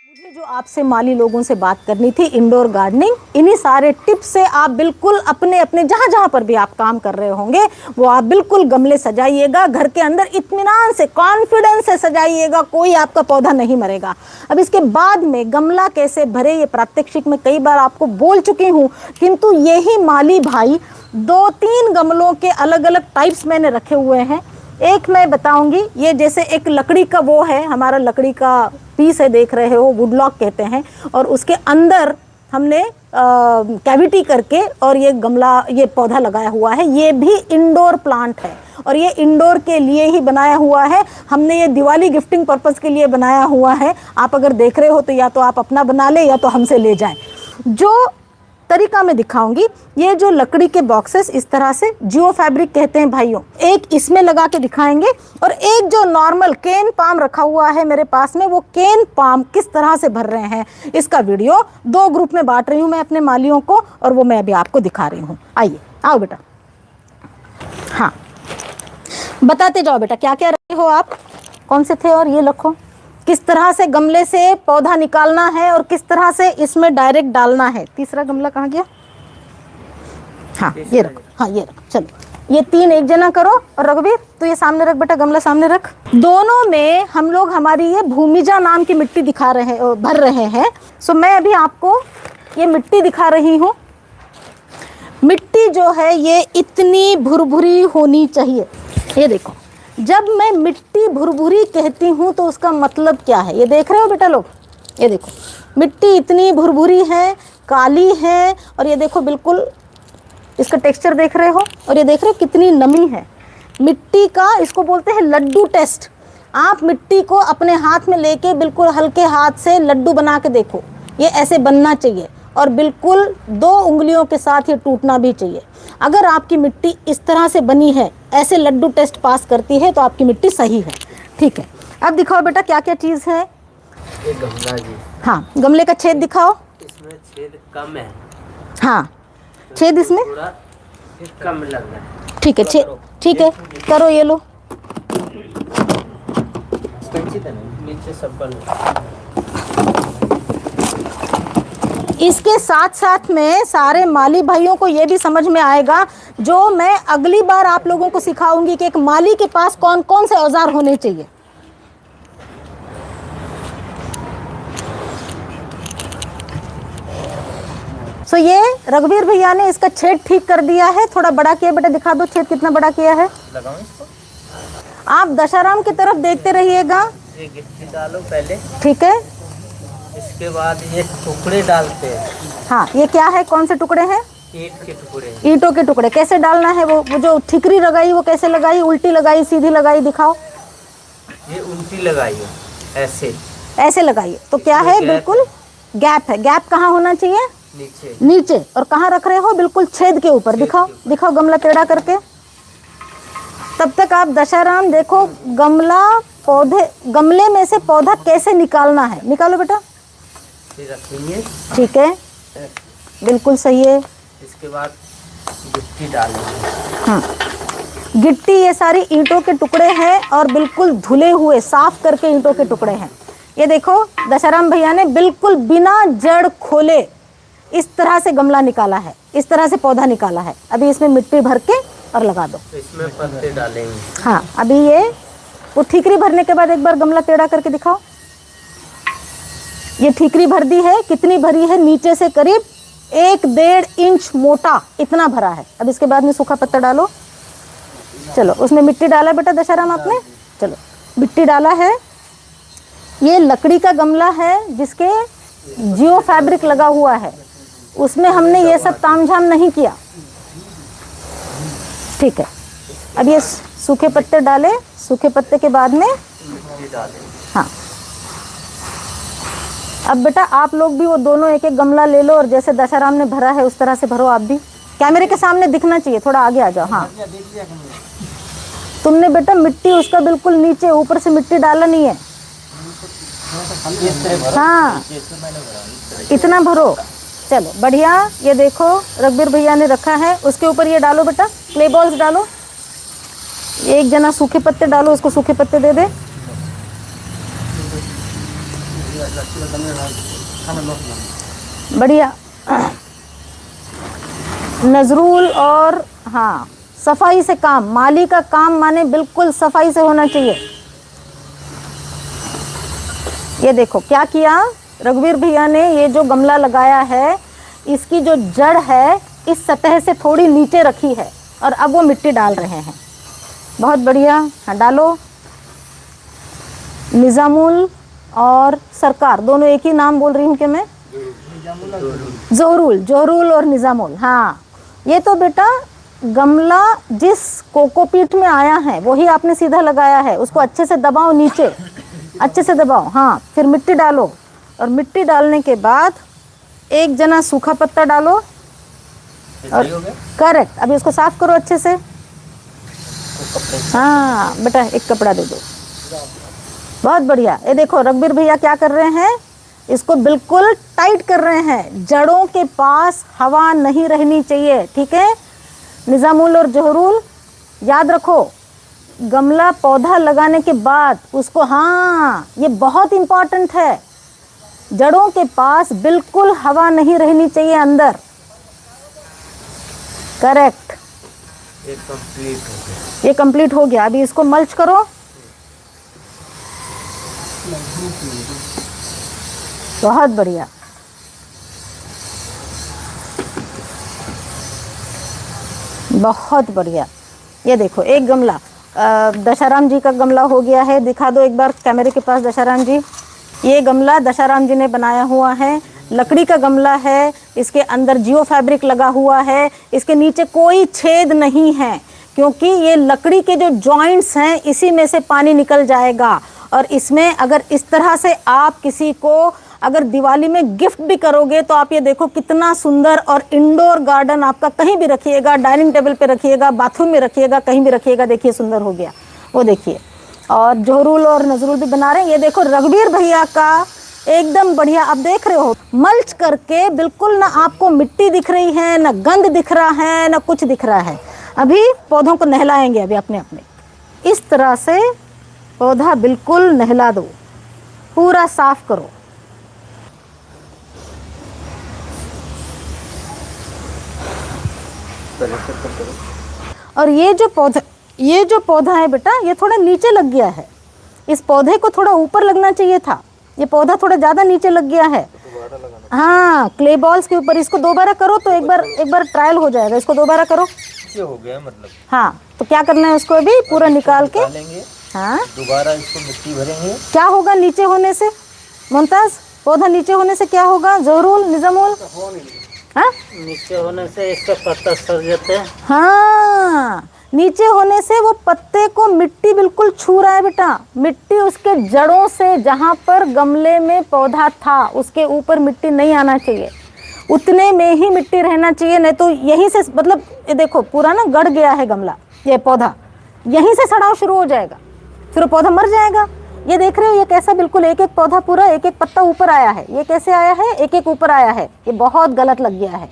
मुझे जो आपसे माली लोगों से बात करनी थी, इंडोर गार्डनिंग, इन्हीं सारे टिप्स से आप बिल्कुल अपने अपने जहां पर भी आप काम कर रहे होंगे वो आप बिल्कुल गमले सजाइएगा, घर के अंदर इत्मीनान से, कॉन्फिडेंस से सजाइएगा, कोई आपका पौधा नहीं मरेगा। अब इसके बाद में गमला कैसे भरे ये प्रात्यक्षिक में कई बार आपको बोल चुकी हूँ, किंतु यही माली भाई 2-3 गमलों के अलग अलग टाइप्स मैंने रखे हुए हैं। एक मैं बताऊंगी, ये जैसे एक लकड़ी का वो है, हमारा लकड़ी का पीस है, देख रहे हो, वुडलॉक कहते हैं, और उसके अंदर हमने कैविटी करके और ये गमला, ये पौधा लगाया हुआ है। ये भी इंडोर प्लांट है और ये इंडोर के लिए ही बनाया हुआ है। हमने ये दिवाली गिफ्टिंग पर्पस के लिए बनाया हुआ है। आप अगर देख रहे हो तो या तो आप अपना बना ले या तो हमसे ले जाएं। जो तरीका मैं दिखाऊंगी, ये जो लकड़ी के बॉक्सेस इस तरह से जियो फैब्रिक कहते हैं भाइयों, एक इसमें लगा के दिखाएंगे और एक जो नॉर्मल केन पाम रखा हुआ है मेरे पास में, वो केन पाम किस तरह से भर रहे हैं इसका वीडियो 2 ग्रुप में बांट रही हूँ मैं अपने मालियों को, और वो मैं अभी आपको दिखा रही हूँ। आइए, आओ बेटा, हाँ बताते जाओ बेटा, क्या क्या रखे हो आप, कौन से थे, और ये रखो किस तरह से गमले से पौधा निकालना है और किस तरह से इसमें डायरेक्ट डालना है। तीसरा गमला कहाँ गया, हाँ ये रखो, हाँ ये रखो, चलो ये 3 एक जना करो, और रघुवीर तो ये सामने रख बेटा, गमला सामने रख। दोनों में हम लोग हमारी ये भूमिजा नाम की मिट्टी दिखा रहे हैं, भर रहे हैं। सो मैं अभी आपको ये मिट्टी दिखा रही हूँ। मिट्टी जो है ये इतनी भुरभुरी होनी चाहिए। ये देखो, जब मैं मिट्टी भुरभुरी कहती हूँ तो उसका मतलब क्या है, ये देख रहे हो बेटा लोग, ये देखो मिट्टी इतनी भुरभुरी है, काली है, और ये देखो बिल्कुल इसका टेक्सचर देख रहे हो, और ये देख रहे हो कितनी नमी है मिट्टी का। इसको बोलते हैं लड्डू टेस्ट। आप मिट्टी को अपने हाथ में लेके बिल्कुल हल्के हाथ से लड्डू बना के देखो, ये ऐसे बनना चाहिए और बिल्कुल 2 उंगलियों के साथ ये टूटना भी चाहिए। अगर आपकी मिट्टी इस तरह से बनी है, ऐसे लड्डू टेस्ट पास करती है, तो आपकी मिट्टी सही है। ठीक है, अब दिखाओ बेटा क्या क्या चीज़ है। ये गमला जी, हाँ गमले का छेद दिखाओ। इसमें छेद कम है। हाँ छेद इसमें थोड़ा कम लग रहा है। ठीक है, छेद ठीक है, करो ये लो। नीचे सब इसके साथ साथ में सारे माली भाइयों को ये भी समझ में आएगा, जो मैं अगली बार आप लोगों को सिखाऊंगी कि एक माली के पास कौन कौन से औजार होने चाहिए। सो ये रघुवीर भैया ने इसका छेद ठीक कर दिया है, थोड़ा बड़ा किया बेटा, दिखा दो छेद कितना बड़ा किया है। आप दशाराम की तरफ देखते रहिएगा। ये गिट्टी डालो पहले, ठीक है, इसके बाद ये टुकड़े डालते हैं। हाँ ये क्या है, कौन से टुकड़े हैं, ईंट के टुकड़े। ईंटों के टुकड़े। कैसे डालना है, वो जो ठिकरी लगाई वो कैसे लगाई, उल्टी लगाई, सीधी लगाई, दिखाओ। ये उल्टी लगाइए, ऐसे ऐसे लगाइए तो क्या है, बिल्कुल गैप है। गैप कहाँ होना चाहिए, नीचे। नीचे। और कहाँ रख रहे हो, बिल्कुल छेद के ऊपर। दिखाओ दिखाओ गमला टेढ़ा करके। तब तक आप दशाराम देखो गमला, पौधे, गमले में से पौधा कैसे निकालना है, निकालो बेटा। रखेंगे, ठीक है, बिल्कुल सही है। इसके बाद गिट्टी डालेंगे। हाँ गिट्टी, ये सारी ईंटों के टुकड़े हैं और बिल्कुल धुले हुए, साफ करके ईंटों के टुकड़े हैं। ये देखो दशाराम भैया ने बिल्कुल बिना जड़ खोले इस तरह से गमला निकाला है, इस तरह से पौधा निकाला है। अभी इसमें मिट्टी भर के और लगा दो। इसमें पत्ते डालेंगे। हाँ अभी ये वो ठीकरी भरने के बाद एक बार गमला टेढ़ा करके दिखाओ। ये ठीकरी भर दी है, कितनी भरी है, नीचे से करीब 1-1.5 इंच मोटा इतना भरा है। अब इसके बाद में सूखा पत्ता डालो। चलो उसमें मिट्टी डाला बेटा दशाराम आपने, चलो मिट्टी डाला है। ये लकड़ी का गमला है जिसके जियो फैब्रिक लगा हुआ है, उसमें हमने ये सब तामझाम नहीं किया। ठीक है, अब ये सूखे पत्ते डाले, सूखे पत्ते के बाद में हाँ। अब बेटा आप लोग भी वो दोनों एक एक गमला ले लो और जैसे दशाराम ने भरा है उस तरह से भरो आप भी। कैमरे के सामने दिखना चाहिए, थोड़ा आगे आ जाओ। हाँ तुमने बेटा मिट्टी उसका बिल्कुल नीचे, ऊपर से मिट्टी डाला नहीं है। हाँ इतना भरो, चलो बढ़िया। ये देखो रघुवीर भैया ने रखा है, उसके ऊपर ये डालो बेटा, क्ले बॉल्स डालो। एक जना सूखे पत्ते डालो, उसको सूखे पत्ते दे दे। बढ़िया। नजरुल और हाँ, सफाई से काम, माली का काम माने बिल्कुल सफाई से होना चाहिए। ये देखो क्या किया रघुवीर भैया ने, ये जो गमला लगाया है इसकी जो जड़ है इस सतह से थोड़ी नीचे रखी है और अब वो मिट्टी डाल रहे हैं। बहुत बढ़िया। हाँ डालो। निजामुल और सरकार दोनों एक ही नाम बोल रही हूँ क्या मैं? जोहरुल, जोहरुल और निजामुल। हाँ, ये तो बेटा गमला जिस कोकोपीट में आया है वही आपने सीधा लगाया है, उसको अच्छे से दबाओ नीचे, अच्छे से दबाओ। हाँ, फिर मिट्टी डालो और मिट्टी डालने के बाद एक जना सूखा पत्ता डालो और करेक्ट। अभी उसको साफ करो अच्छे से। हाँ बेटा एक कपड़ा दे दो। बहुत बढ़िया। ये देखो रघुवीर भैया क्या कर रहे हैं, इसको बिल्कुल टाइट कर रहे हैं, जड़ों के पास हवा नहीं रहनी चाहिए, ठीक है। निजामुल और जोहरुल याद रखो, गमला पौधा लगाने के बाद उसको, हाँ ये बहुत इम्पॉर्टेंट है, जड़ों के पास बिल्कुल हवा नहीं रहनी चाहिए अंदर। करेक्ट। ये कंप्लीट हो गया। अभी इसको मल्च करो। बहुत बढ़िया। बहुत बढ़िया। ये देखो एक गमला दशाराम जी का गमला हो गया है। दिखा दो एक बार कैमरे के पास दशाराम जी। ये गमला दशाराम जी ने बनाया हुआ है, लकड़ी का गमला है, इसके अंदर जियो फैब्रिक लगा हुआ है, इसके नीचे कोई छेद नहीं है क्योंकि ये लकड़ी के जो जॉइंट्स हैं इसी में से पानी निकल जाएगा। और इसमें अगर इस तरह से आप किसी को अगर दिवाली में गिफ्ट भी करोगे तो आप ये देखो कितना सुंदर, और इंडोर गार्डन आपका कहीं भी रखिएगा, डाइनिंग टेबल पे रखिएगा, बाथरूम में रखिएगा, कहीं भी रखिएगा, देखिए सुंदर हो गया वो देखिए। और जोहरुल और नजरुल भी बना रहे हैं। ये देखो रघुवीर भैया का एकदम बढ़िया। आप देख रहे हो मल्च करके बिल्कुल ना आपको मिट्टी दिख रही है, ना गंद दिख रहा है, ना कुछ दिख रहा है। अभी पौधों को नहलाएंगे अभी अपने अपने। इस तरह से पौधा बिल्कुल नहला दो, पूरा साफ करो। और ये जो पौधा है बेटा, ये थोड़ा नीचे लग गया है, इस पौधे को थोड़ा ऊपर लगना चाहिए था, ये पौधा थोड़ा ज़्यादा नीचे लग गया है। हाँ, क्ले बॉल्स के ऊपर। इसको दोबारा करो तो एक बार ट्रायल हो जाएगा। इसको दोबारा करो। हो गया मतलब। हाँ, तो क्या करना है उसको अभी पूरा निकाल के, हाँ दोबारा इसको मिट्टी भरेंगे। क्या होगा नीचे होने से मुमताज? पौधा नीचे होने से क्या होगा? जोहरुल, निजामुल? हाँ, नीचे होने से इसका पत्ता सड़ जाते हैं। हाँ, नीचे होने से वो पत्ते को मिट्टी बिल्कुल छू रहा है बेटा। मिट्टी उसके जड़ों से, जहाँ पर गमले में पौधा था उसके ऊपर मिट्टी नहीं आना चाहिए, उतने में ही मिट्टी रहना चाहिए। नहीं तो यहीं से मतलब ये देखो पूरा ना गड़ गया है गमला, ये पौधा यहीं से सड़ाव शुरू हो जाएगा, फिर वो पौधा मर जाएगा। ये देख रहे हो ये कैसा बिल्कुल एक एक पौधा पूरा एक एक पत्ता ऊपर आया है। ये कैसे आया है? एक एक ऊपर आया है। ये बहुत गलत लग गया है।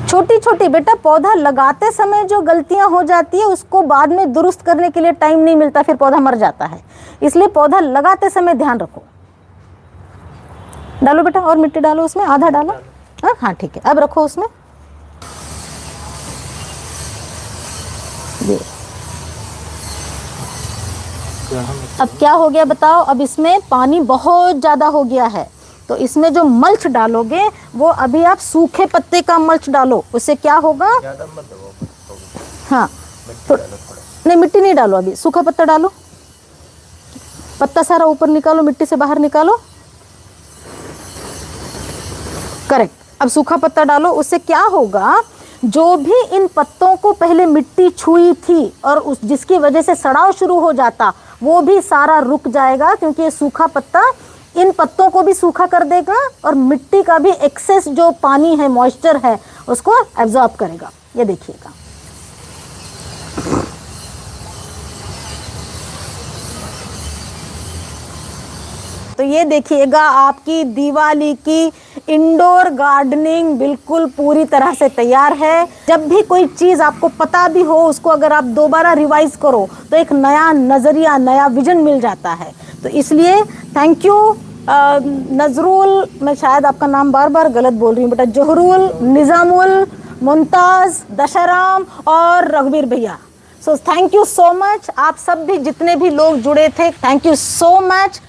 छोटी छोटी बेटा पौधा लगाते समय जो गलतियां हो जाती है उसको बाद में दुरुस्त करने के लिए टाइम नहीं मिलता, फिर पौधा मर जाता है। इसलिए पौधा लगाते समय ध्यान रखो। डालो बेटा और मिट्टी डालो उसमें, आधा डालो। हाँ ठीक है, अब रखो उसमें। ये अब क्या हो गया बताओ? अब इसमें पानी बहुत ज़्यादा हो गया है, तो इसमें जो मल्च डालोगे वो अभी आप सूखे पत्ते का मल्च डालो। उससे क्या होगा? हाँ, नहीं मिट्टी नहीं डालो, अभी सूखा पत्ता डालो। पत्ता सारा ऊपर निकालो, मिट्टी से बाहर निकालो। करेक्ट। अब सूखा पत्ता डालो। उससे क्या होगा? जो भी इन पत्तों को पहले मिट्टी छुई थी और उस जिसकी वजह से सड़ाव शुरू हो जाता, वो भी सारा रुक जाएगा, क्योंकि ये सूखा पत्ता इन पत्तों को भी सूखा कर देगा और मिट्टी का भी एक्सेस जो पानी है, मॉइस्चर है, उसको एब्जॉर्ब करेगा। ये देखिएगा। तो ये देखिएगा आपकी दिवाली की इंडोर गार्डनिंग बिल्कुल पूरी तरह से तैयार है। जब भी कोई चीज़ आपको पता भी हो, उसको अगर आप दोबारा रिवाइज करो तो एक नया नज़रिया, नया विजन मिल जाता है। तो इसलिए थैंक यू नजरुल, मैं शायद आपका नाम बार बार गलत बोल रही हूँ बेटा, जहरुल, निज़ामुल, मुमताज़, दशराम और रघुवीर भैया। So thank you so much. आप सब भी जितने भी लोग जुड़े थे, थैंक यू सो मच।